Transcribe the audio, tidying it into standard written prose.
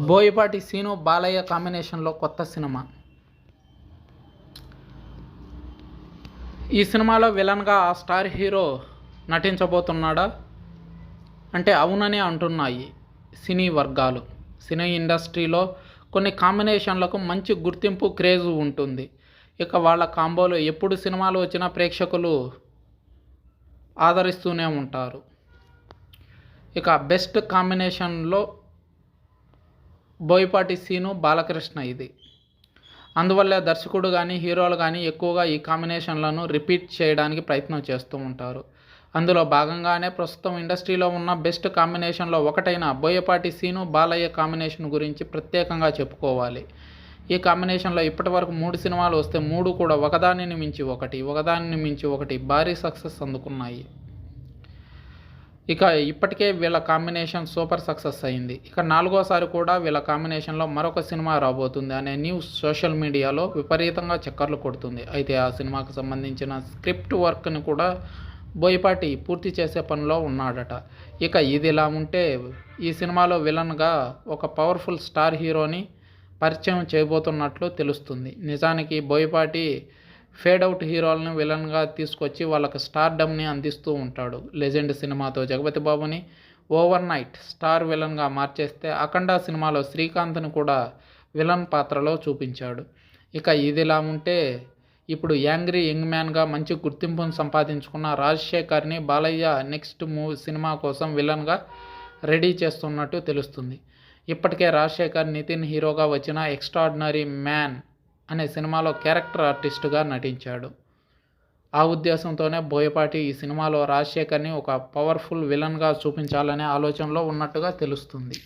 Boyapati scene Balayya కాంబినేషన్లో కొత్త cinema. ఈ సినిమాలో విలన్గా ఆ స్టార్ హీరో నటించబోతున్నాడా అంటే అవునని అంటున్నాయి సినీ వర్గాలు. సినీ ఇండస్ట్రీలో కొన్ని కాంబినేషన్లకు మంచి గుర్తింపు, క్రేజ్ ఉంటుంది. ఇక వాళ్ళ కాంబోలో ఎప్పుడు సినిమాలు వచ్చినా ప్రేక్షకులు ఆదరిస్తూనే ఉంటారు. ఇక బెస్ట్ కాంబినేషన్లో బోయపాటి సీను, బాలకృష్ణ ఇది. అందువల్లే దర్శకుడు కానీ, హీరోలు కానీ ఎక్కువగా ఈ కాంబినేషన్లను రిపీట్ చేయడానికి ప్రయత్నం చేస్తూ ఉంటారు. అందులో భాగంగానే ప్రస్తుతం ఇండస్ట్రీలో ఉన్న బెస్ట్ కాంబినేషన్లో ఒకటైన బోయపాటి సీను, బాలయ్య కాంబినేషన్ గురించి ప్రత్యేకంగా చెప్పుకోవాలి. ఈ కాంబినేషన్లో ఇప్పటివరకు 3 సినిమాలు వస్తే 3 కూడా ఒకదానిని మించి ఒకటి భారీ సక్సెస్ అందుకున్నాయి. ఇక ఇప్పటికే వీళ్ళ కాంబినేషన్ సూపర్ సక్సెస్ అయింది. ఇక 4వసారి కూడా వీళ్ళ కాంబినేషన్లో మరొక సినిమా రాబోతుంది అనే న్యూస్ సోషల్ మీడియాలో విపరీతంగా చక్కర్లు కొడుతుంది. అయితే ఆ సినిమాకు సంబంధించిన స్క్రిప్ట్ వర్క్ని కూడా బోయపాటి పూర్తి చేసే పనిలో ఉన్నాడట. ఇక ఇదిలా ఉంటే ఈ సినిమాలో విలన్గా ఒక పవర్ఫుల్ స్టార్ హీరోని పరిచయం చేయబోతున్నట్లు తెలుస్తుంది. నిజానికి బోయపాటి ఫేడౌట్ హీరోలను విలన్గా తీసుకొచ్చి వాళ్ళకి స్టార్డమ్ని అందిస్తూ ఉంటాడు. లెజెండ్ సినిమాతో జగపతి బాబుని ఓవర్ నైట్ స్టార్ విలన్గా మార్చేస్తే అఖండ సినిమాలో శ్రీకాంత్ని కూడా విలన్ పాత్రలో చూపించాడు. ఇక ఇదిలా ఉంటే ఇప్పుడు యాంగ్రీ యంగ్ మ్యాన్గా మంచి గుర్తింపును సంపాదించుకున్న రాజశేఖర్ని బాలయ్య నెక్స్ట్ సినిమా కోసం విలన్గా రెడీ చేస్తున్నట్టు తెలుస్తుంది. ఇప్పటికే రాజశేఖర్, నితిన్ హీరోగా వచ్చిన ఎక్స్ట్రాడినరీ మ్యాన్ అనే సినిమాలో క్యారెక్టర్ ఆర్టిస్టుగా నటించాడు. ఆ ఉద్దేశంతోనే బోయపాటి ఈ సినిమాలో రాజశేఖర్ని ఒక పవర్ఫుల్ విలన్గా చూపించాలనే ఆలోచనలో ఉన్నట్టుగా తెలుస్తుంది.